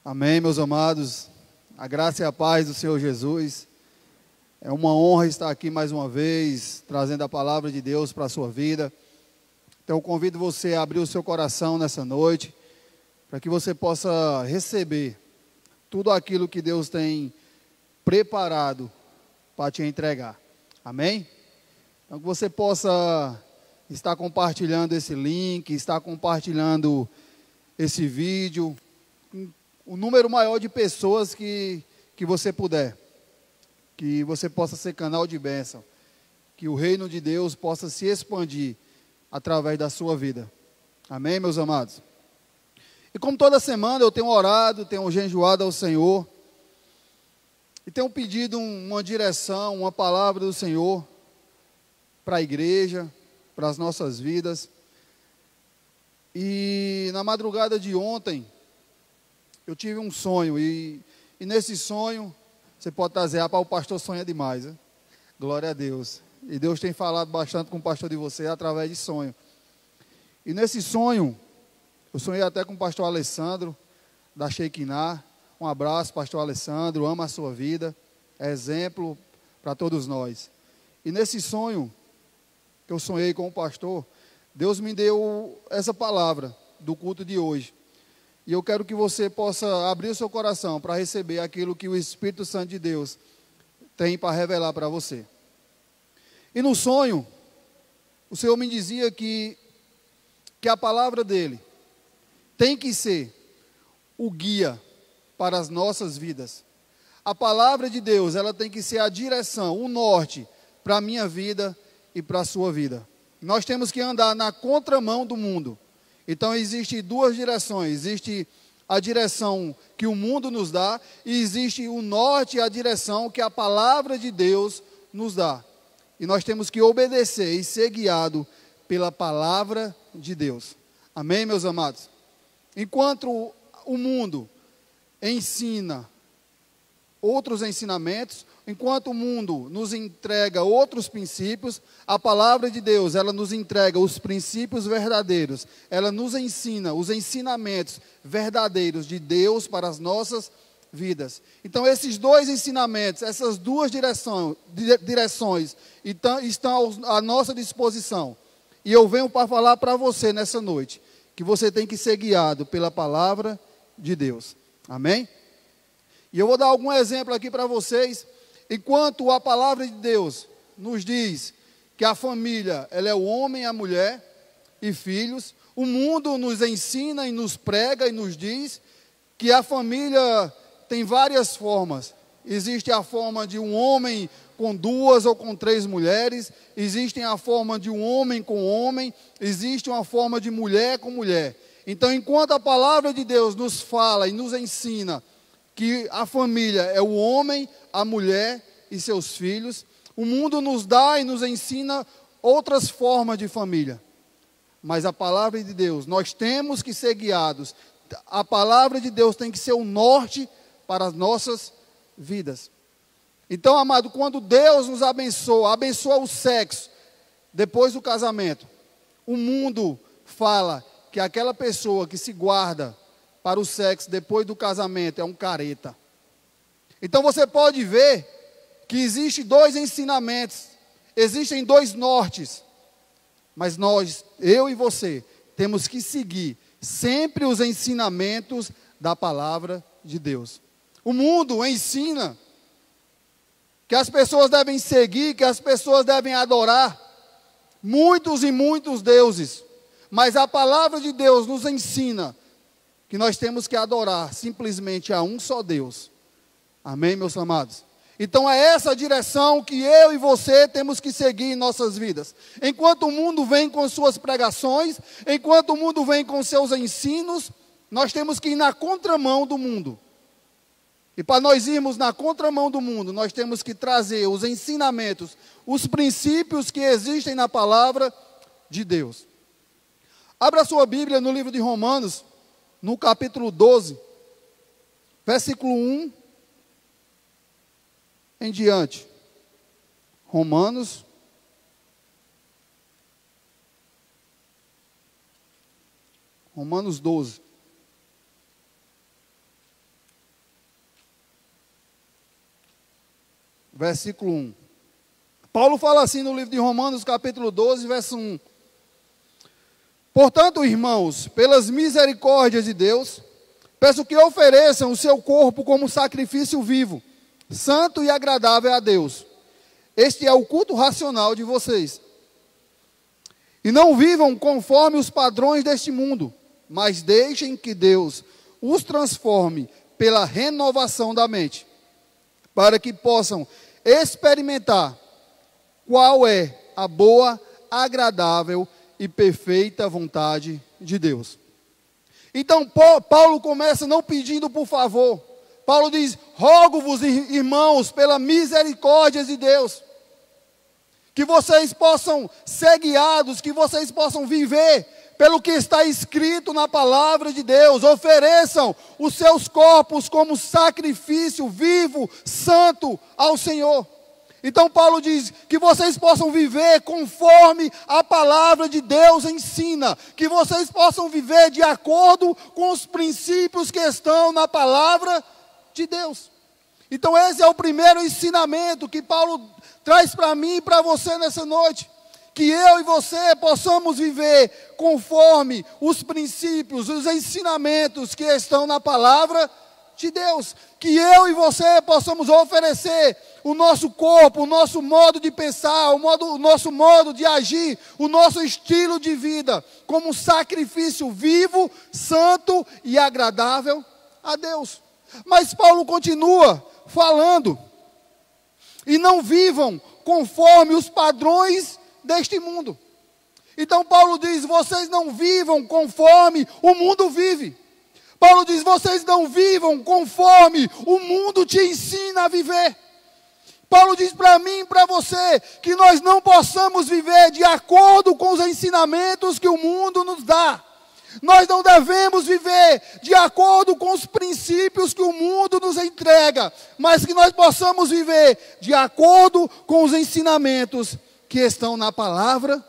Amém, meus amados. A graça e a paz do Senhor Jesus. É uma honra estar aqui mais uma vez, trazendo a palavra de Deus para a sua vida. Então eu convido você a abrir o seu coração nessa noite, para que você possa receber tudo aquilo que Deus tem preparado para te entregar. Amém? Então que você possa estar compartilhando esse link, estar compartilhando esse vídeo, o número maior de pessoas que você puder, que você possa ser canal de bênção, que o reino de Deus possa se expandir através da sua vida. Amém, meus amados? E como toda semana eu tenho orado, tenho jejuado ao Senhor, e tenho pedido uma direção, uma palavra do Senhor para a igreja, para as nossas vidas. E na madrugada de ontem, eu tive um sonho, e nesse sonho, você pode trazer, o pastor sonha demais, né? Glória a Deus. E Deus tem falado bastante com o pastor de você através de sonho. E nesse sonho, eu sonhei até com o pastor Alessandro, da Shekinah. Um abraço, pastor Alessandro, ama a sua vida, é exemplo para todos nós. E nesse sonho, que eu sonhei com o pastor, Deus me deu essa palavra do culto de hoje. E eu quero que você possa abrir o seu coração para receber aquilo que o Espírito Santo de Deus tem para revelar para você. E no sonho, o Senhor me dizia que a palavra dele tem que ser o guia para as nossas vidas. A palavra de Deus, ela tem que ser a direção, o norte para a minha vida e para a sua vida. Nós temos que andar na contramão do mundo. Então, existem duas direções. Existe a direção que o mundo nos dá e existe o norte e a direção que a palavra de Deus nos dá. E nós temos que obedecer e ser guiado pela palavra de Deus. Amém, meus amados? Enquanto o mundo ensina outros ensinamentos, enquanto o mundo nos entrega outros princípios, a palavra de Deus, ela nos entrega os princípios verdadeiros, ela nos ensina os ensinamentos verdadeiros de Deus para as nossas vidas. Então esses dois ensinamentos, essas duas direções estão à nossa disposição. E eu venho para falar para você nessa noite, que você tem que ser guiado pela palavra de Deus. Amém? E eu vou dar algum exemplo aqui para vocês. Enquanto a palavra de Deus nos diz que a família, ela é o homem, a mulher e filhos, o mundo nos ensina e nos prega e nos diz que a família tem várias formas. Existe a forma de um homem com 2 ou com 3 mulheres, existe a forma de um homem com homem, existe uma forma de mulher com mulher. Então, enquanto a palavra de Deus nos fala e nos ensina que a família é o homem, a mulher e seus filhos, o mundo nos dá e nos ensina outras formas de família. Mas a palavra de Deus, nós temos que ser guiados. A palavra de Deus tem que ser o norte para as nossas vidas. Então, amado, quando Deus nos abençoa o sexo depois do casamento, o mundo fala que aquela pessoa que se guarda para o sexo depois do casamento é um careta. Então você pode ver que existem 2 ensinamentos, existem 2 nortes, mas nós, eu e você, temos que seguir sempre os ensinamentos da palavra de Deus. O mundo ensina que as pessoas devem seguir, que as pessoas devem adorar muitos e muitos deuses, mas a palavra de Deus nos ensina que nós temos que adorar simplesmente a um só Deus. Amém, meus amados? Então é essa direção que eu e você temos que seguir em nossas vidas. Enquanto o mundo vem com suas pregações, enquanto o mundo vem com seus ensinos, nós temos que ir na contramão do mundo. E para nós irmos na contramão do mundo, nós temos que trazer os ensinamentos, os princípios que existem na palavra de Deus. Abra sua Bíblia no livro de Romanos, no capítulo 12, versículo 1 em diante. Romanos Romanos 12. versículo 1. Paulo fala assim no livro de Romanos, capítulo 12, verso 1. Portanto, irmãos, pelas misericórdias de Deus, peço que ofereçam o seu corpo como sacrifício vivo, santo e agradável a Deus. Este é o culto racional de vocês. E não vivam conforme os padrões deste mundo, mas deixem que Deus os transforme pela renovação da mente, para que possam experimentar qual é a boa, agradável e perfeita vontade de Deus. Então, Paulo começa não pedindo por favor. Paulo diz: rogo-vos, irmãos, pela misericórdia de Deus, que vocês possam ser guiados, que vocês possam viver pelo que está escrito na palavra de Deus. Ofereçam os seus corpos como sacrifício vivo, santo ao Senhor. Então Paulo diz que vocês possam viver conforme a palavra de Deus ensina, que vocês possam viver de acordo com os princípios que estão na palavra de Deus. Então esse é o primeiro ensinamento que Paulo traz para mim e para você nessa noite. Que eu e você possamos viver conforme os princípios, os ensinamentos que estão na palavra de Deus. Que eu e você possamos oferecer o nosso corpo, o nosso modo de pensar, o nosso modo de agir, o nosso estilo de vida, como um sacrifício vivo, santo e agradável a Deus. Mas Paulo continua falando: e não vivam conforme os padrões deste mundo. Então Paulo diz: vocês não vivam conforme o mundo vive. Paulo diz: vocês não vivam conforme o mundo te ensina a viver. Paulo diz para mim e para você que nós não possamos viver de acordo com os ensinamentos que o mundo nos dá. Nós não devemos viver de acordo com os princípios que o mundo nos entrega, mas que nós possamos viver de acordo com os ensinamentos que estão na palavra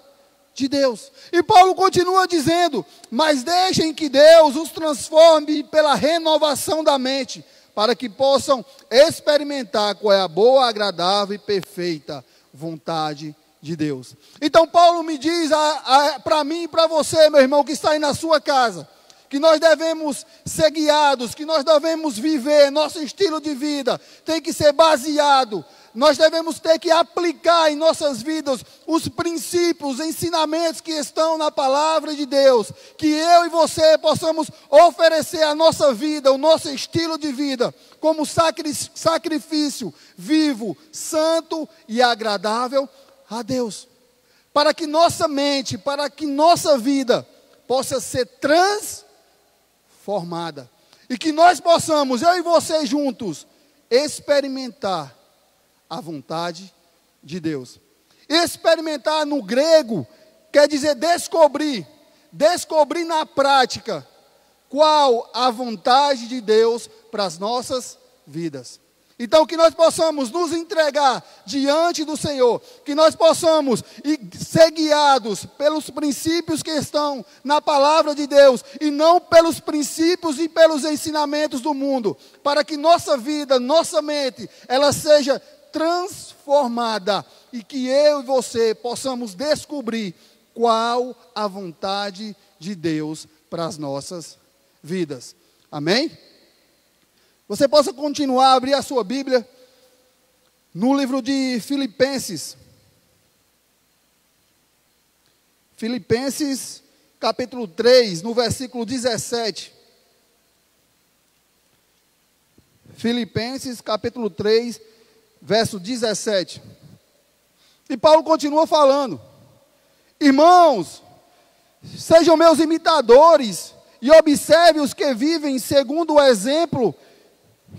de Deus. E Paulo continua dizendo: mas deixem que Deus os transforme pela renovação da mente, para que possam experimentar qual é a boa, agradável e perfeita vontade de Deus. Então Paulo me diz para mim e para você, meu irmão, que está aí na sua casa, que nós devemos ser guiados, que nós devemos viver, nosso estilo de vida tem que ser baseado, nós devemos ter que aplicar em nossas vidas os princípios, os ensinamentos que estão na palavra de Deus, que eu e você possamos oferecer a nossa vida, o nosso estilo de vida, como sacrifício vivo, santo e agradável a Deus, para que nossa mente, para que nossa vida possa ser transformada, e que nós possamos, eu e você juntos, experimentar a vontade de Deus. Experimentar no grego quer dizer descobrir na prática qual a vontade de Deus para as nossas vidas. Então que nós possamos nos entregar diante do Senhor, que nós possamos ser guiados pelos princípios que estão na palavra de Deus, e não pelos princípios e pelos ensinamentos do mundo, para que nossa vida, nossa mente, ela seja transformada, e que eu e você possamos descobrir qual a vontade de Deus para as nossas vidas. Amém? Você possa continuar a abrir a sua Bíblia no livro de Filipenses. Filipenses, capítulo 3, no versículo 17. Filipenses, capítulo 3, verso 17. E Paulo continua falando: irmãos, sejam meus imitadores e observem os que vivem segundo o exemplo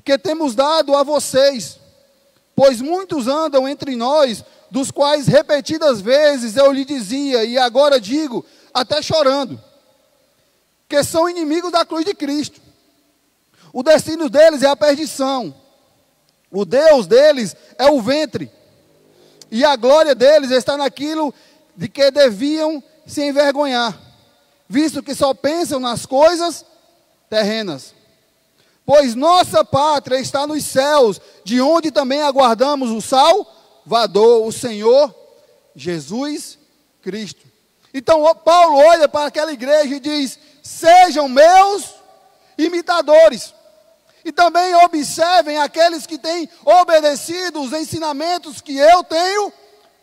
que temos dado a vocês, pois muitos andam entre nós, dos quais repetidas vezes eu lhe dizia, e agora digo, até chorando, que são inimigos da cruz de Cristo. O destino deles é a perdição, o Deus deles é o ventre, e a glória deles está naquilo de que deviam se envergonhar, visto que só pensam nas coisas terrenas. Pois nossa pátria está nos céus, de onde também aguardamos o Salvador, o Senhor Jesus Cristo. Então Paulo olha para aquela igreja e diz: sejam meus imitadores. E também observem aqueles que têm obedecido os ensinamentos que eu tenho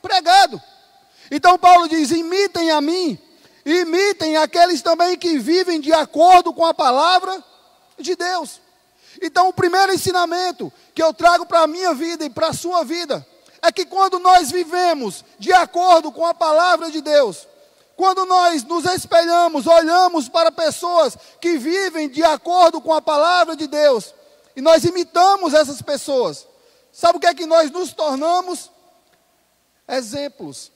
pregado. Então Paulo diz: imitem a mim, imitem aqueles também que vivem de acordo com a palavra de Deus. Então o primeiro ensinamento que eu trago para a minha vida e para a sua vida é que quando nós vivemos de acordo com a palavra de Deus, quando nós nos espelhamos, olhamos para pessoas que vivem de acordo com a palavra de Deus, e nós imitamos essas pessoas, sabe o que é que nós nos tornamos? Exemplos.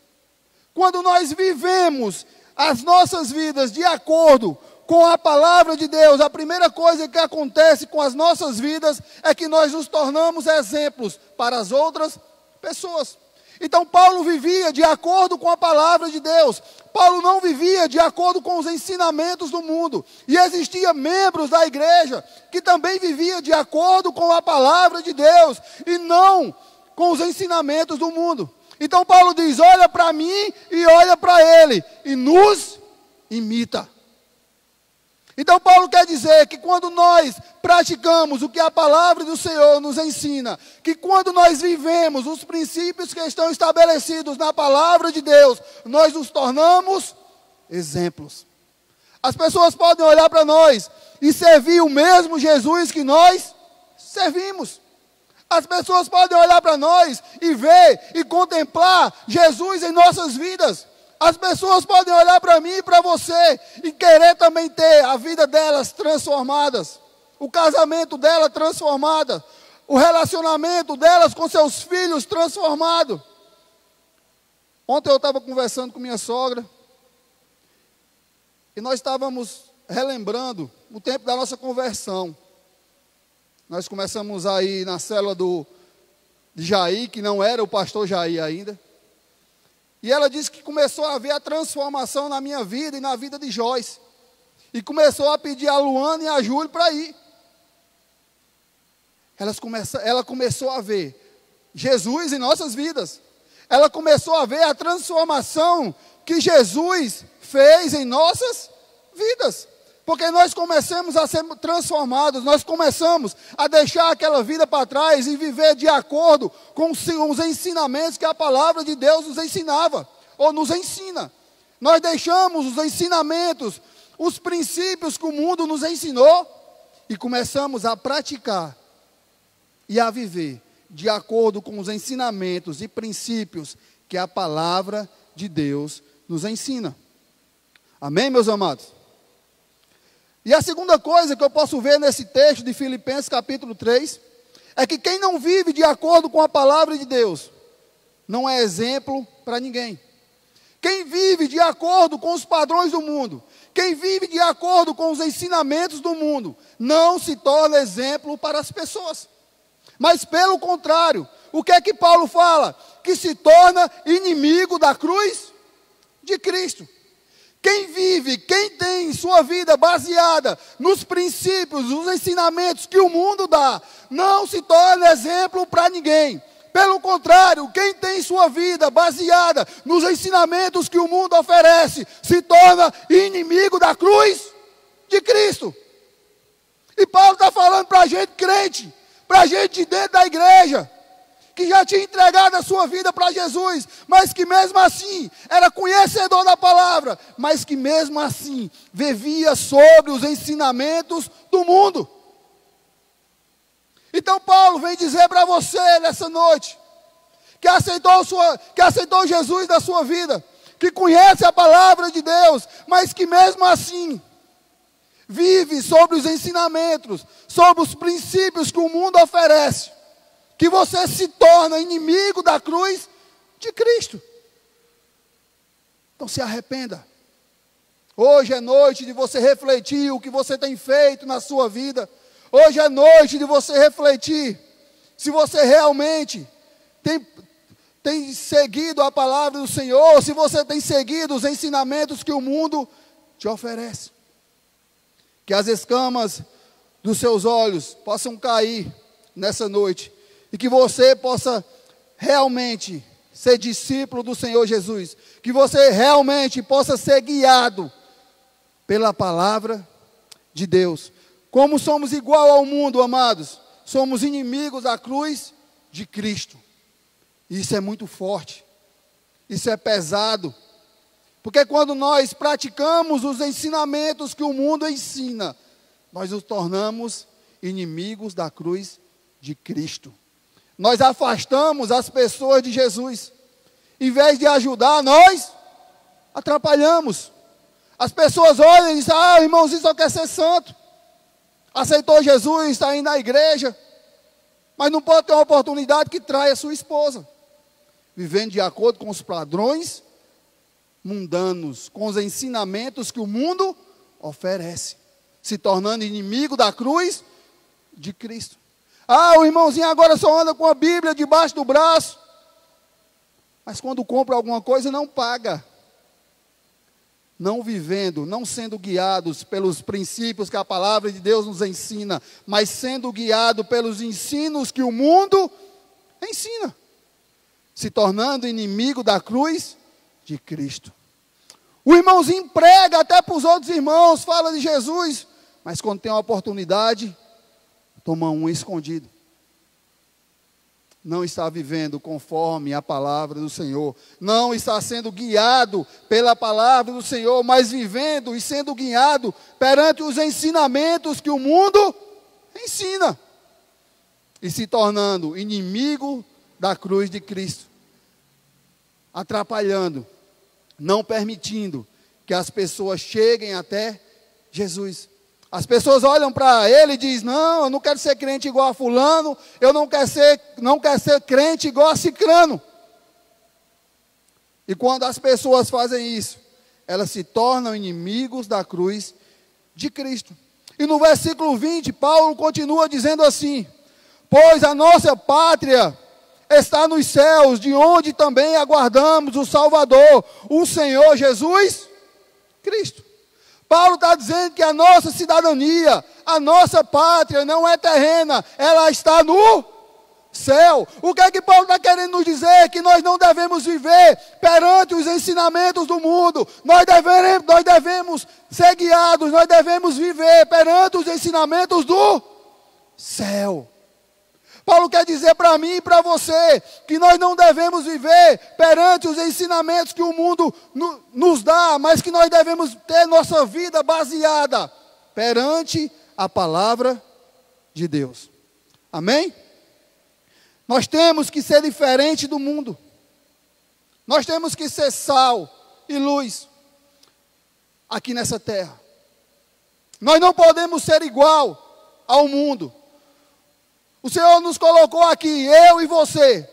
Quando nós vivemos as nossas vidas de acordo com a palavra de Deus, a primeira coisa que acontece com as nossas vidas é que nós nos tornamos exemplos para as outras pessoas. Então Paulo vivia de acordo com a palavra de Deus. Paulo não vivia de acordo com os ensinamentos do mundo. E existia membros da igreja que também vivia de acordo com a palavra de Deus e não com os ensinamentos do mundo. Então Paulo diz: olha para mim e olha para ele e nos imita. Então Paulo quer dizer que quando nós praticamos o que a palavra do Senhor nos ensina, que quando nós vivemos os princípios que estão estabelecidos na palavra de Deus, nós nos tornamos exemplos. As pessoas podem olhar para nós e servir o mesmo Jesus que nós servimos. As pessoas podem olhar para nós e ver e contemplar Jesus em nossas vidas. As pessoas podem olhar para mim e para você e querer também ter a vida delas transformadas, o casamento dela transformado, o relacionamento delas com seus filhos transformado. Ontem eu estava conversando com minha sogra e nós estávamos relembrando o tempo da nossa conversão. Nós começamos aí na célula de Jair, que não era o pastor Jair ainda. E ela disse que começou a ver a transformação na minha vida e na vida de Joyce. E começou a pedir a Luana e a Júlio para ir. Ela começou a ver Jesus em nossas vidas. Ela começou a ver a transformação que Jesus fez em nossas vidas. Porque nós começamos a ser transformados, nós começamos a deixar aquela vida para trás e viver de acordo com os ensinamentos que a palavra de Deus nos ensinava, ou nos ensina. Nós deixamos os ensinamentos, os princípios que o mundo nos ensinou e começamos a praticar e a viver de acordo com os ensinamentos e princípios que a palavra de Deus nos ensina. Amém, meus amados? E a segunda coisa que eu posso ver nesse texto de Filipenses capítulo 3, é que quem não vive de acordo com a palavra de Deus, não é exemplo para ninguém. Quem vive de acordo com os padrões do mundo, quem vive de acordo com os ensinamentos do mundo, não se torna exemplo para as pessoas. Mas pelo contrário, o que é que Paulo fala? Que se torna inimigo da cruz de Cristo. Quem vive, quem tem sua vida baseada nos princípios, nos ensinamentos que o mundo dá, não se torna exemplo para ninguém. Pelo contrário, quem tem sua vida baseada nos ensinamentos que o mundo oferece, se torna inimigo da cruz de Cristo. E Paulo está falando para a gente crente, para a gente dentro da igreja, que já tinha entregado a sua vida para Jesus, mas que mesmo assim era conhecedor da palavra, mas que mesmo assim vivia sobre os ensinamentos do mundo. Então Paulo vem dizer para você nessa noite, que aceitou Jesus na sua vida, que conhece a palavra de Deus, mas que mesmo assim vive sobre os ensinamentos, sobre os princípios que o mundo oferece, que você se torna inimigo da cruz de Cristo. Então se arrependa. Hoje é noite de você refletir o que você tem feito na sua vida. Hoje é noite de você refletir se você realmente tem seguido a palavra do Senhor, se você tem seguido os ensinamentos que o mundo te oferece. Que as escamas dos seus olhos possam cair nessa noite. e que você possa realmente ser discípulo do Senhor Jesus, que você realmente possa ser guiado pela palavra de Deus. Como somos igual ao mundo, amados, somos inimigos da cruz de Cristo. Isso é muito forte, isso é pesado, porque quando nós praticamos os ensinamentos que o mundo ensina, nós nos tornamos inimigos da cruz de Cristo. Nós afastamos as pessoas de Jesus. Em vez de ajudar, nós atrapalhamos. As pessoas olham e dizem: ah, o irmãozinho só quer ser santo. Aceitou Jesus, está indo na igreja, mas não pode ter uma oportunidade que trai a sua esposa. Vivendo de acordo com os padrões mundanos, com os ensinamentos que o mundo oferece. Se tornando inimigo da cruz de Cristo. Ah, o irmãozinho agora só anda com a Bíblia debaixo do braço. Mas quando compra alguma coisa, não paga. Não vivendo, não sendo guiados pelos princípios que a palavra de Deus nos ensina, mas sendo guiado pelos ensinos que o mundo ensina. Se tornando inimigo da cruz de Cristo. O irmãozinho prega até para os outros irmãos, fala de Jesus, mas quando tem uma oportunidade, toma um escondido. Não está vivendo conforme a palavra do Senhor. Não está sendo guiado pela palavra do Senhor, mas vivendo e sendo guiado perante os ensinamentos que o mundo ensina. E se tornando inimigo da cruz de Cristo. Atrapalhando, não permitindo que as pessoas cheguem até Jesus. As pessoas olham para ele e dizem: não, eu não quero ser crente igual a fulano, eu não quero ser crente igual a cicrano. E quando as pessoas fazem isso, elas se tornam inimigos da cruz de Cristo. E no versículo 20, Paulo continua dizendo assim: pois a nossa pátria está nos céus, de onde também aguardamos o Salvador, o Senhor Jesus Cristo. Paulo está dizendo que a nossa cidadania, a nossa pátria não é terrena, ela está no céu. O que é que Paulo está querendo nos dizer? Que nós não devemos viver perante os ensinamentos do mundo. Nós devemos ser guiados, nós devemos viver perante os ensinamentos do céu. Paulo quer dizer para mim e para você que nós não devemos viver perante os ensinamentos que o mundo nos dá, mas que nós devemos ter nossa vida baseada perante a palavra de Deus. Amém? Nós temos que ser diferente do mundo. Nós temos que ser sal e luz aqui nessa terra. Nós não podemos ser igual ao mundo. O Senhor nos colocou aqui, eu e você,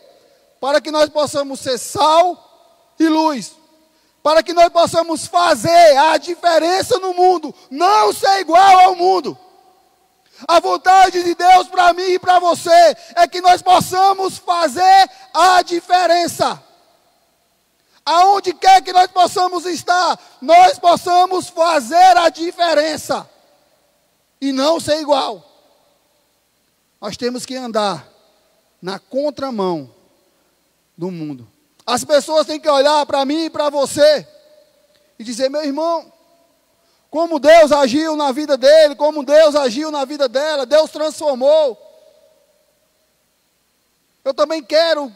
para que nós possamos ser sal e luz, para que nós possamos fazer a diferença no mundo, não ser igual ao mundo. A vontade de Deus para mim e para você é que nós possamos fazer a diferença. Aonde quer que nós possamos estar, nós possamos fazer a diferença e não ser igual. Nós temos que andar na contramão do mundo. As pessoas têm que olhar para mim e para você e dizer: meu irmão, como Deus agiu na vida dele, como Deus agiu na vida dela, Deus transformou. Eu também quero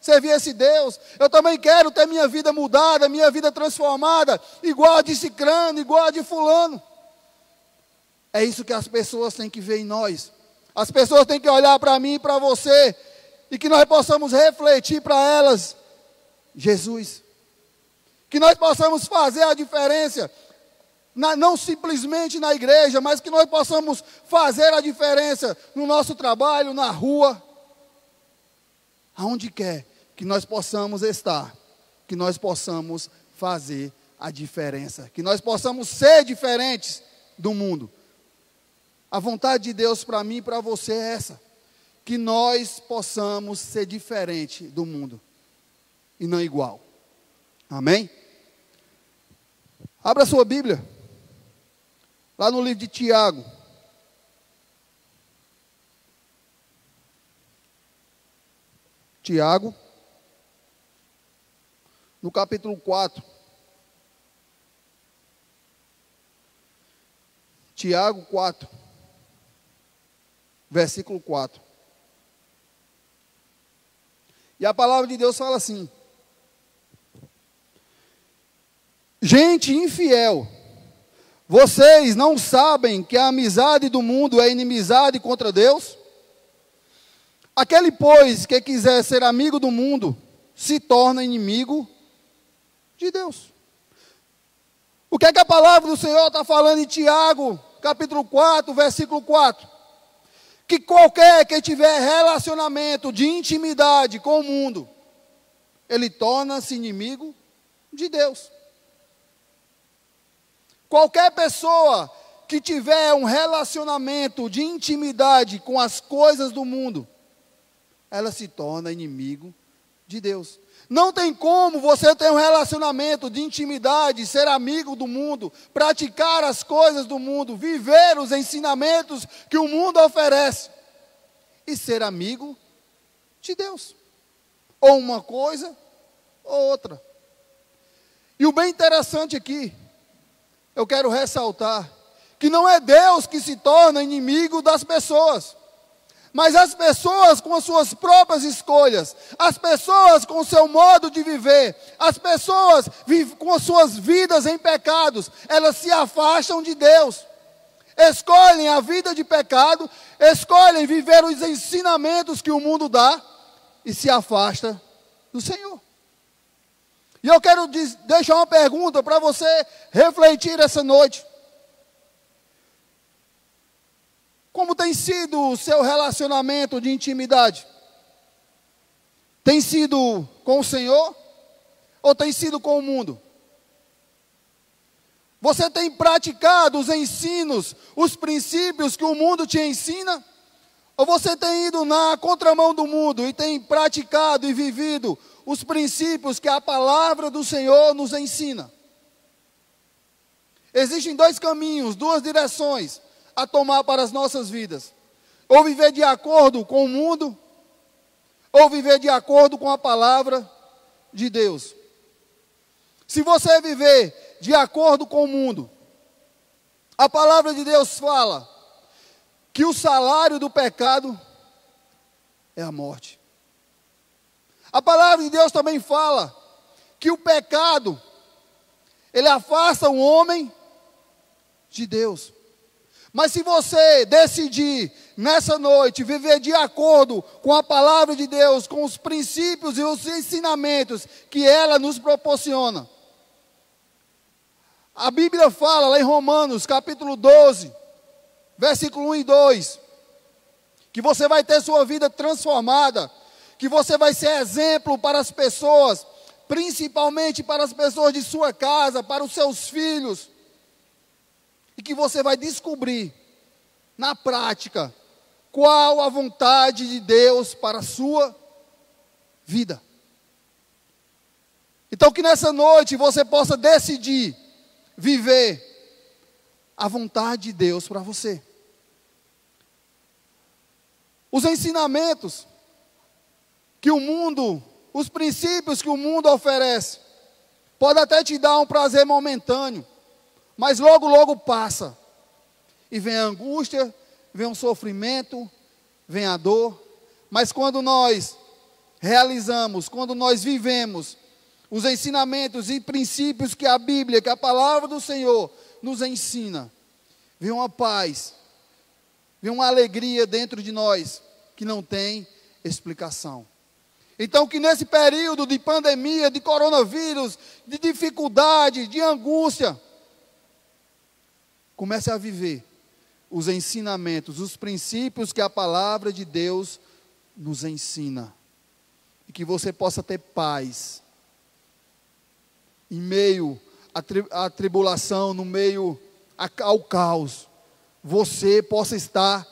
servir esse Deus, eu também quero ter minha vida mudada, minha vida transformada, igual a de cicrano, igual a de fulano. É isso que as pessoas têm que ver em nós. As pessoas têm que olhar para mim e para você, e que nós possamos refletir para elas Jesus. Que nós possamos fazer a diferença, não simplesmente na igreja, mas que nós possamos fazer a diferença no nosso trabalho, na rua, aonde quer que nós possamos estar, que nós possamos fazer a diferença, que nós possamos ser diferentes do mundo. A vontade de Deus para mim e para você é essa, que nós possamos ser diferente do mundo e não igual. Amém? Abra sua Bíblia, lá no livro de Tiago. Tiago, no capítulo 4. Tiago 4, versículo 4. E a palavra de Deus fala assim: gente infiel, vocês não sabem que a amizade do mundo é inimizade contra Deus? Aquele, pois, que quiser ser amigo do mundo, se torna inimigo de Deus. O que é que a palavra do Senhor está falando em Tiago, capítulo 4, versículo 4? Que qualquer que tiver relacionamento de intimidade com o mundo, ele torna-se inimigo de Deus. Qualquer pessoa que tiver um relacionamento de intimidade com as coisas do mundo, ela se torna inimigo de Deus. Não tem como você ter um relacionamento de intimidade, ser amigo do mundo, praticar as coisas do mundo, viver os ensinamentos que o mundo oferece e ser amigo de Deus. Ou uma coisa ou outra. E o bem interessante aqui, eu quero ressaltar, que não é Deus que se torna inimigo das pessoas, mas as pessoas com as suas próprias escolhas, as pessoas com o seu modo de viver, as pessoas com as suas vidas em pecados, elas se afastam de Deus, escolhem a vida de pecado, escolhem viver os ensinamentos que o mundo dá e se afasta do Senhor. E eu quero deixar uma pergunta para você refletir essa noite. Como tem sido o seu relacionamento de intimidade? Tem sido com o Senhor ou tem sido com o mundo? Você tem praticado os ensinos, os princípios que o mundo te ensina? Ou você tem ido na contramão do mundo e tem praticado e vivido os princípios que a palavra do Senhor nos ensina? Existem dois caminhos, duas direções a tomar para as nossas vidas: ou viver de acordo com o mundo, ou viver de acordo com a palavra de Deus. Se você viver de acordo com o mundo, a palavra de Deus fala que o salário do pecado é a morte. A palavra de Deus também fala que o pecado, ele afasta o homem de Deus. Mas se você decidir nessa noite viver de acordo com a palavra de Deus, com os princípios e os ensinamentos que ela nos proporciona, a Bíblia fala lá em Romanos capítulo 12, versículo 1 e 2, que você vai ter sua vida transformada, que você vai ser exemplo para as pessoas, principalmente para as pessoas de sua casa, para os seus filhos, e que você vai descobrir, na prática, qual a vontade de Deus para a sua vida. Então que nessa noite você possa decidir viver a vontade de Deus para você. Os ensinamentos que o mundo, os princípios que o mundo oferece, pode até te dar um prazer momentâneo, mas logo, logo passa. E vem a angústia, vem o sofrimento, vem a dor. Mas quando nós realizamos, quando nós vivemos os ensinamentos e princípios que a Bíblia, que a palavra do Senhor nos ensina, vem uma paz, vem uma alegria dentro de nós que não tem explicação. Então que nesse período de pandemia, de coronavírus, de dificuldade, de angústia, comece a viver os ensinamentos, os princípios que a palavra de Deus nos ensina. E que você possa ter paz em meio à tribulação, no meio ao caos. Você possa estar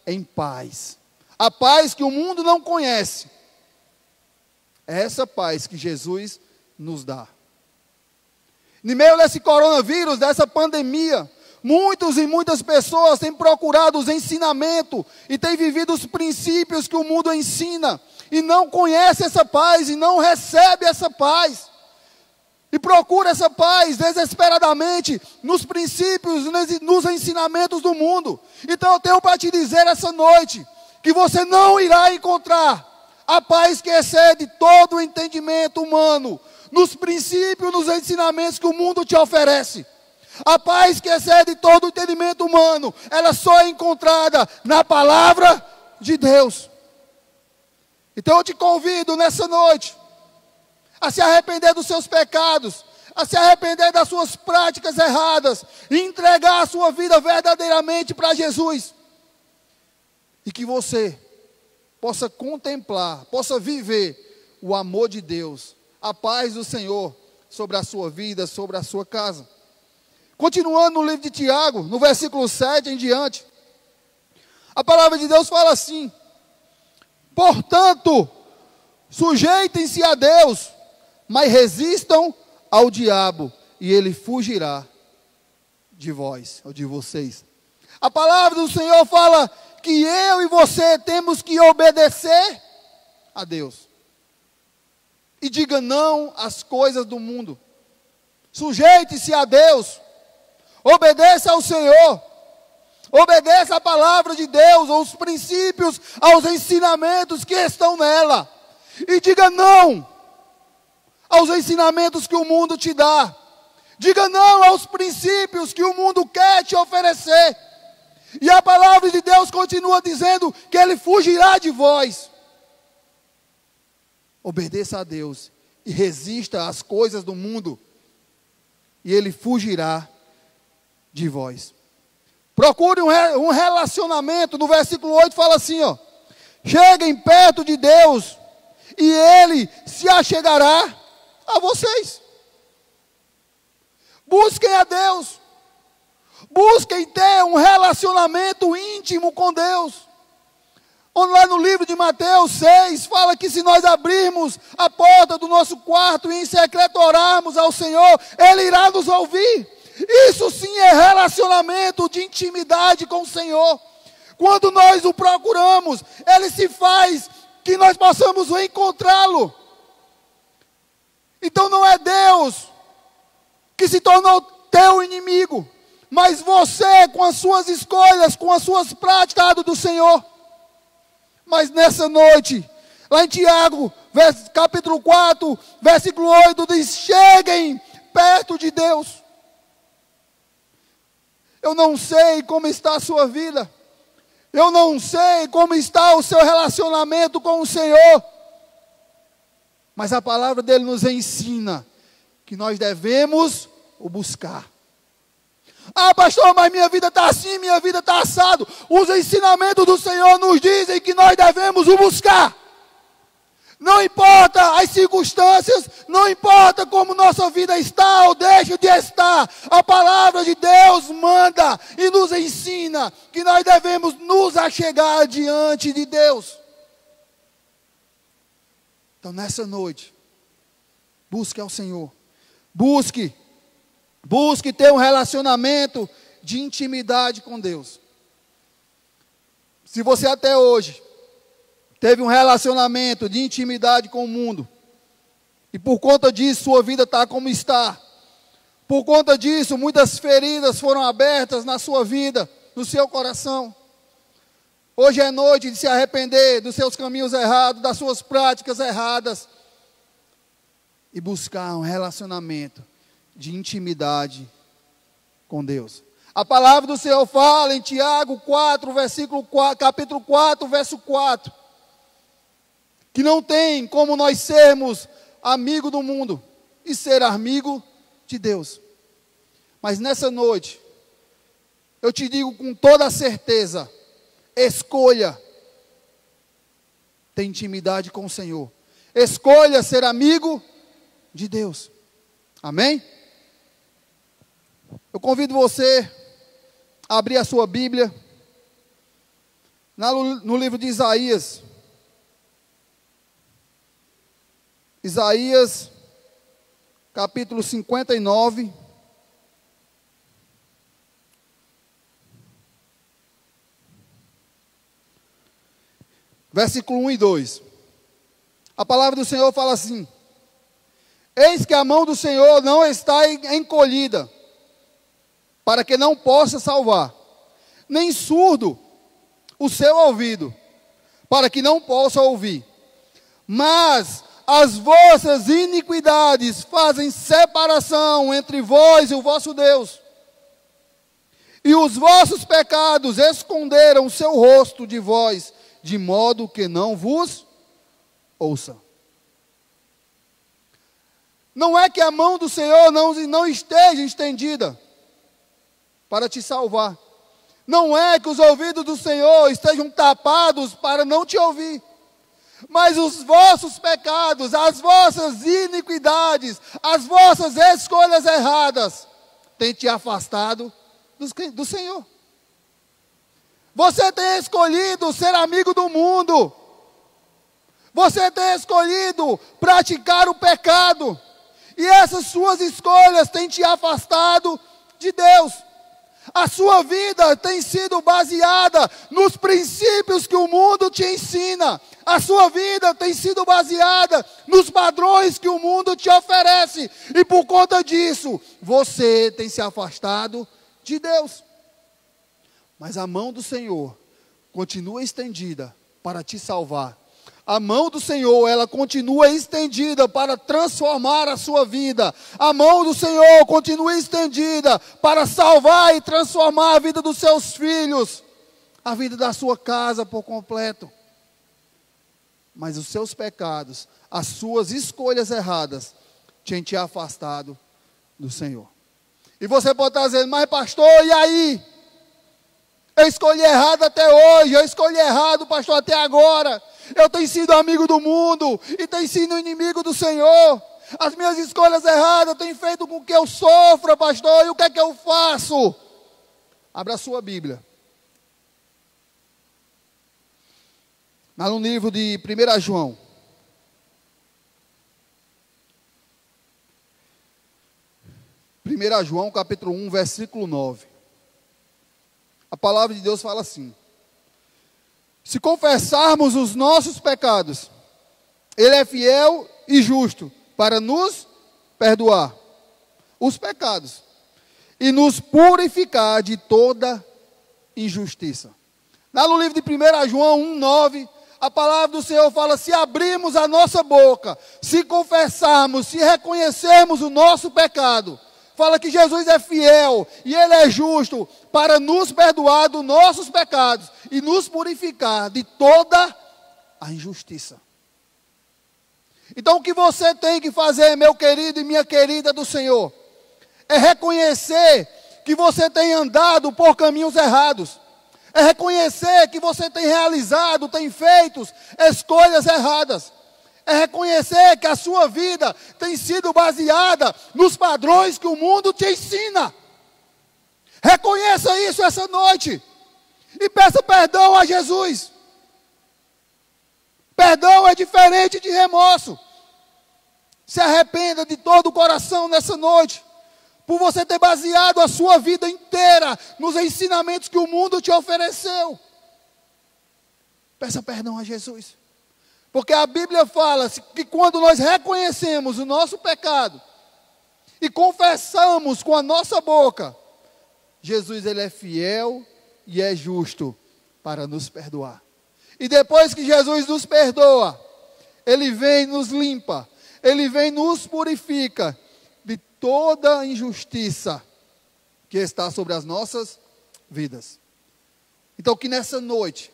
em paz. A paz que o mundo não conhece. É essa paz que Jesus nos dá. No meio desse coronavírus, dessa pandemia, Muitos e muitas pessoas têm procurado os ensinamentos e têm vivido os princípios que o mundo ensina e não conhece essa paz e não recebe essa paz. E procura essa paz desesperadamente nos princípios, nos ensinamentos do mundo. Então eu tenho para te dizer essa noite que você não irá encontrar a paz que excede todo o entendimento humano nos princípios, nos ensinamentos que o mundo te oferece. A paz que excede todo o entendimento humano, ela só é encontrada na palavra de Deus. Então eu te convido nessa noite a se arrepender dos seus pecados, a se arrepender das suas práticas erradas e entregar a sua vida verdadeiramente para Jesus. E que você possa contemplar, possa viver o amor de Deus, a paz do Senhor sobre a sua vida, sobre a sua casa. Continuando no livro de Tiago, no versículo 7 em diante, a palavra de Deus fala assim: portanto, sujeitem-se a Deus, mas resistam ao diabo, e ele fugirá de vós, ou de vocês. A palavra do Senhor fala que eu e você temos que obedecer a Deus. E diga não às coisas do mundo. Sujeite-se a Deus. Obedeça ao Senhor. Obedeça a palavra de Deus, aos princípios, aos ensinamentos que estão nela. E diga não aos ensinamentos que o mundo te dá. Diga não aos princípios que o mundo quer te oferecer. E a palavra de Deus continua dizendo que ele fugirá de vós. Obedeça a Deus e resista às coisas do mundo, e ele fugirá de vós. Procure um relacionamento. No versículo 8 fala assim, ó: cheguem perto de Deus, e ele se achegará a vocês. Busquem a Deus. Busquem ter um relacionamento íntimo com Deus. Lá no livro de Mateus 6, fala que se nós abrirmos a porta do nosso quarto e em secreto orarmos ao Senhor, Ele irá nos ouvir. Isso sim é relacionamento de intimidade com o Senhor. Quando nós o procuramos, Ele se faz que nós possamos encontrá-lo. Então não é Deus que se tornou teu inimigo, mas você, com as suas escolhas, com as suas práticas do Senhor. Mas nessa noite, lá em Tiago, capítulo 4, versículo 8, diz: cheguem perto de Deus. Eu não sei como está a sua vida, eu não sei como está o seu relacionamento com o Senhor, mas a palavra dele nos ensina que nós devemos o buscar. Ah, pastor, mas minha vida está assim, minha vida está assado. Os ensinamentos do Senhor nos dizem que nós devemos o buscar. Não importa as circunstâncias, não importa como nossa vida está ou deixa de estar. A palavra de Deus manda e nos ensina que nós devemos nos achegar diante de Deus. Então nessa noite, busque ao Senhor. Busque ter um relacionamento de intimidade com Deus. Se você até hoje teve um relacionamento de intimidade com o mundo, e por conta disso sua vida está como está, por conta disso muitas feridas foram abertas na sua vida, no seu coração. Hoje é noite de se arrepender dos seus caminhos errados, das suas práticas erradas, e buscar um relacionamento de intimidade com Deus. A palavra do Senhor fala em Tiago 4, capítulo 4, verso 4, que não tem como nós sermos amigo do mundo e ser amigo de Deus. Mas nessa noite, eu te digo com toda a certeza: escolha ter intimidade com o Senhor. Escolha ser amigo de Deus. Amém? Eu convido você a abrir a sua Bíblia no livro de Isaías. Isaías, capítulo 59. versículo 1 e 2. A palavra do Senhor fala assim: eis que a mão do Senhor não está encolhida, para que não possa salvar, nem surdo o seu ouvido, para que não possa ouvir. Mas as vossas iniquidades fazem separação entre vós e o vosso Deus, e os vossos pecados esconderam o seu rosto de vós, de modo que não vos ouça. Não é que a mão do Senhor não esteja estendida para te salvar. Não é que os ouvidos do Senhor estejam tapados para não te ouvir. Mas os vossos pecados, as vossas iniquidades, as vossas escolhas erradas, têm te afastado do Senhor. Você tem escolhido ser amigo do mundo. Você tem escolhido praticar o pecado. E essas suas escolhas têm te afastado de Deus. A sua vida tem sido baseada nos princípios que o mundo te ensina. A sua vida tem sido baseada nos padrões que o mundo te oferece. E por conta disso, você tem se afastado de Deus. Mas a mão do Senhor continua estendida para te salvar. A mão do Senhor, ela continua estendida para transformar a sua vida. A mão do Senhor continua estendida para salvar e transformar a vida dos seus filhos, a vida da sua casa por completo. Mas os seus pecados, as suas escolhas erradas, têm te afastado do Senhor. E você pode estar dizendo: mas pastor, e aí? Eu escolhi errado até hoje, eu escolhi errado, pastor, até agora. Eu tenho sido amigo do mundo e tenho sido inimigo do Senhor. As minhas escolhas erradas têm feito com que eu sofra, pastor, e o que é que eu faço? Abra a sua Bíblia. No livro de 1 João. João, capítulo 1, versículo 9. A palavra de Deus fala assim: se confessarmos os nossos pecados, Ele é fiel e justo para nos perdoar os pecados e nos purificar de toda injustiça. Lá no livro de 1 João 1,9, a palavra do Senhor fala: se abrirmos a nossa boca, se confessarmos, se reconhecermos o nosso pecado, fala que Jesus é fiel e Ele é justo para nos perdoar dos nossos pecados e nos purificar de toda a injustiça. Então o que você tem que fazer, meu querido e minha querida do Senhor, é reconhecer que você tem andado por caminhos errados. É reconhecer que você tem realizado, tem feito escolhas erradas. É reconhecer que a sua vida tem sido baseada nos padrões que o mundo te ensina. Reconheça isso essa noite. E peça perdão a Jesus. Perdão é diferente de remorso. Se arrependa de todo o coração nessa noite, por você ter baseado a sua vida inteira nos ensinamentos que o mundo te ofereceu. Peça perdão a Jesus. Porque a Bíblia fala que quando nós reconhecemos o nosso pecado e confessamos com a nossa boca, Jesus, Ele é fiel e é justo para nos perdoar. E depois que Jesus nos perdoa, Ele vem e nos limpa, Ele vem e nos purifica de toda injustiça que está sobre as nossas vidas. Então que nessa noite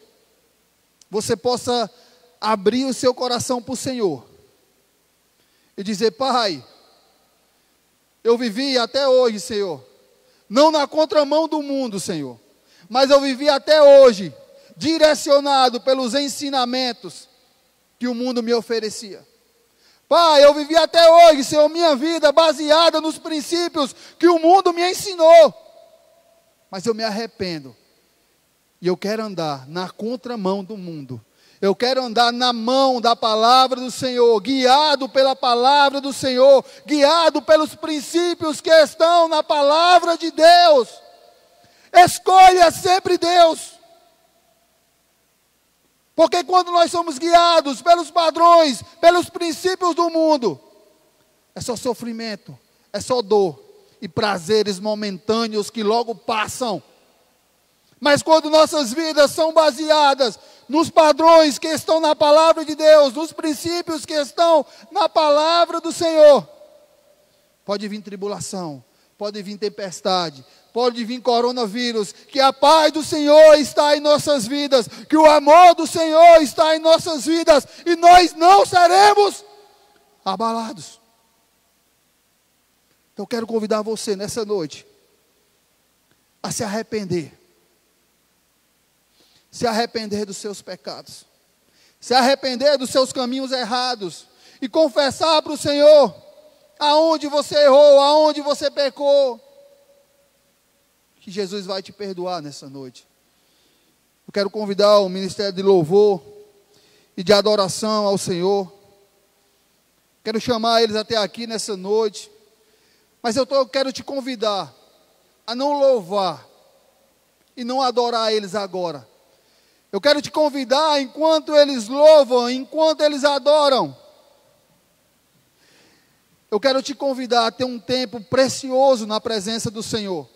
você possa abrir o seu coração para o Senhor e dizer: Pai, eu vivi até hoje, Senhor, não na contramão do mundo, Senhor, mas eu vivi até hoje direcionado pelos ensinamentos que o mundo me oferecia. Pai, eu vivi até hoje, Senhor, minha vida baseada nos princípios que o mundo me ensinou, mas eu me arrependo e eu quero andar na contramão do mundo. Eu quero andar na mão da palavra do Senhor, guiado pela palavra do Senhor, guiado pelos princípios que estão na palavra de Deus. Escolha sempre Deus. Porque quando nós somos guiados pelos padrões, pelos princípios do mundo, é só sofrimento, é só dor e prazeres momentâneos que logo passam. Mas quando nossas vidas são baseadas nos padrões que estão na palavra de Deus, nos princípios que estão na palavra do Senhor, pode vir tribulação, pode vir tempestade, pode vir coronavírus, que a paz do Senhor está em nossas vidas, que o amor do Senhor está em nossas vidas, e nós não seremos abalados. Eu quero convidar você nessa noite a se arrepender. Se arrepender dos seus pecados. Se arrepender dos seus caminhos errados. E confessar para o Senhor aonde você errou, aonde você pecou. Que Jesus vai te perdoar nessa noite. Eu quero convidar o ministério de louvor e de adoração ao Senhor. Quero chamar eles até aqui nessa noite. Mas eu quero te convidar a não louvar e não adorar eles agora. Eu quero te convidar, enquanto eles louvam, enquanto eles adoram, eu quero te convidar a ter um tempo precioso na presença do Senhor.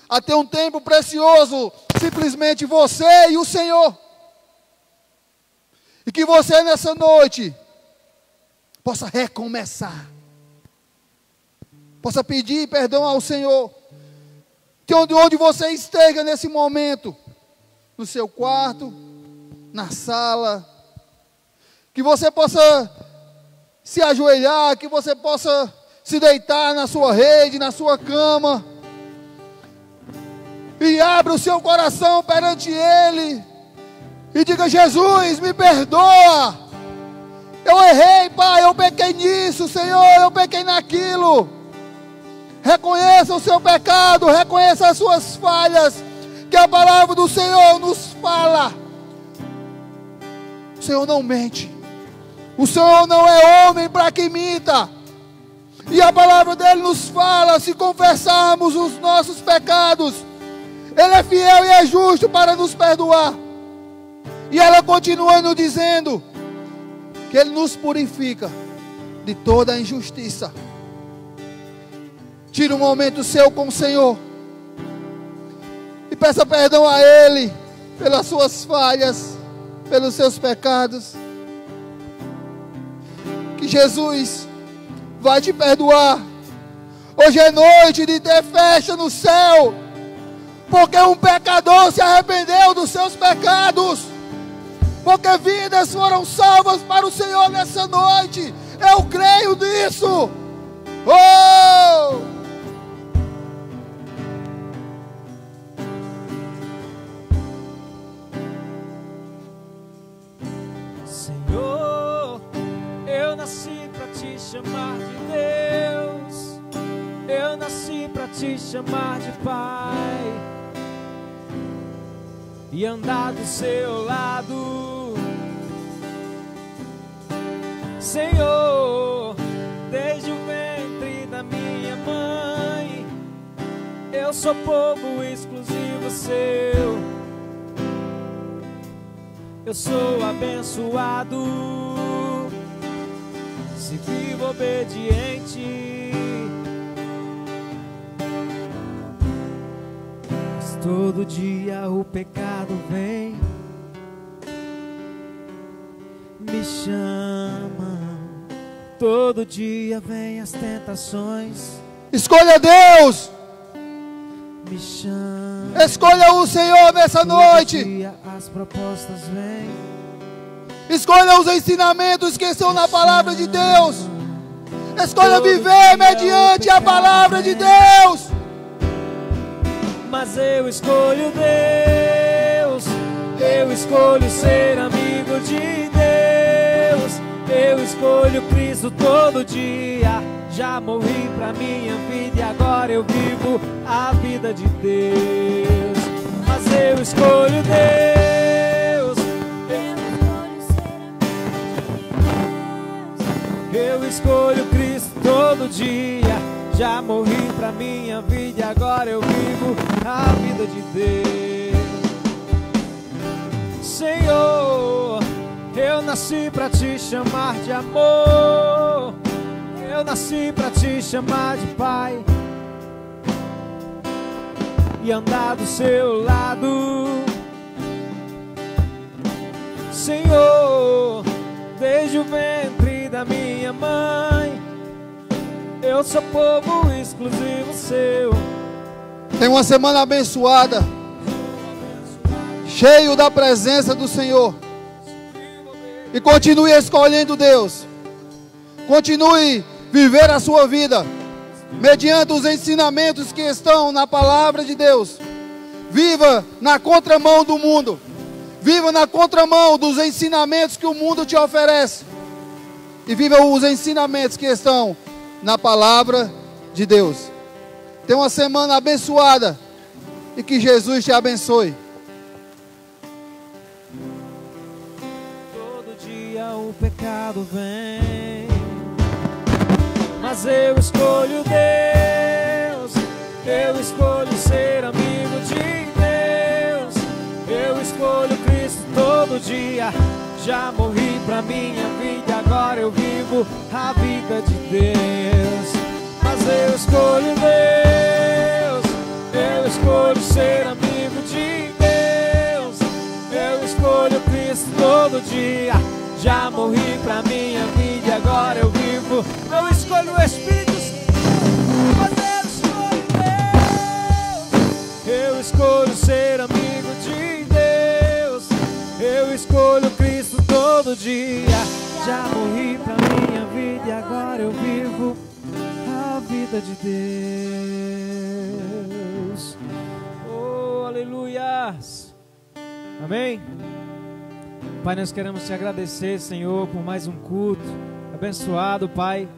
A ter um tempo precioso, simplesmente você e o Senhor. E que você nessa noite possa recomeçar. Possa pedir perdão ao Senhor. Que onde você esteja nesse momento, no seu quarto, na sala, que você possa se ajoelhar, que você possa se deitar na sua rede, na sua cama, e abra o seu coração perante Ele, e diga: Jesus, me perdoa, eu errei, Pai, eu pequei nisso, Senhor, eu pequei naquilo. Reconheça o seu pecado, reconheça as suas falhas, que a palavra do Senhor nos fala. O Senhor não mente, o Senhor não é homem para que minta, e a palavra dele nos fala: se confessarmos os nossos pecados, Ele é fiel e é justo para nos perdoar. E ela continua nos dizendo que Ele nos purifica de toda a injustiça. Tire um momento seu com o Senhor e peça perdão a Ele pelas suas falhas, pelos seus pecados. Que Jesus vai te perdoar. Hoje é noite de ter festa no céu, porque um pecador se arrependeu dos seus pecados, porque vidas foram salvas para o Senhor nessa noite. Eu creio nisso. Oh! Senhor, eu nasci para te chamar de Deus, eu nasci para te chamar de Pai e andar do seu lado. Senhor, desde o ventre da minha mãe, eu sou povo exclusivo seu. Eu sou abençoado se vivo obediente. Mas todo dia o pecado vem, me chama. Todo dia vem as tentações. Escolha Deus. Me chama. Escolha o Senhor nessa noite. Todo dia as propostas vêm. Escolha os ensinamentos que estão na palavra de Deus. Escolha viver mediante a palavra de Deus. Mas eu escolho Deus, eu escolho ser amigo de Deus, eu escolho Cristo todo dia. Já morri pra minha vida e agora eu vivo a vida de Deus. Mas eu escolho Deus, eu escolho Cristo todo dia. Já morri pra minha vida e agora eu vivo a vida de Deus. Senhor, Eu nasci pra te chamar de amor. Eu nasci pra te chamar de pai e andar do seu lado, Senhor. Desde o ventre da minha mãe, eu sou povo exclusivo seu. Tem uma semana abençoada, cheio da presença do Senhor. E continue escolhendo Deus. Continue viver a sua vida mediante os ensinamentos que estão na palavra de Deus. Viva na contramão do mundo. Viva na contramão dos ensinamentos que o mundo te oferece. E viva os ensinamentos que estão na palavra de Deus. Tenha uma semana abençoada e que Jesus te abençoe. Todo dia o pecado vem, mas eu escolho Deus. Eu escolho ser amigo de Deus. Eu escolho Cristo todo dia. Já morri pra minha vida, agora eu vivo a vida de Deus. Mas eu escolho Deus. Eu escolho ser amigo de Deus. Eu escolho Cristo todo dia. Já morri pra minha vida, agora eu vivo. Eu escolho o Espírito Santo, mas eu escolho Deus. Eu escolho ser amigo de Deus. Eu escolho Cristo todo dia. Já morri pra minha vida e agora eu vivo a vida de Deus. Oh, aleluias. Amém. Pai, nós queremos te agradecer, Senhor, por mais um culto abençoado, Pai.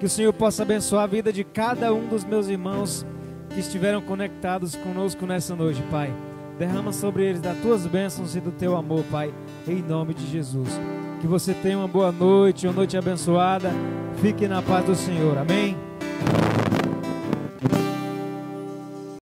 Que o Senhor possa abençoar a vida de cada um dos meus irmãos que estiveram conectados conosco nessa noite, Pai. Derrama sobre eles das tuas bênçãos e do teu amor, Pai, em nome de Jesus. Que você tenha uma boa noite, uma noite abençoada. Fique na paz do Senhor. Amém.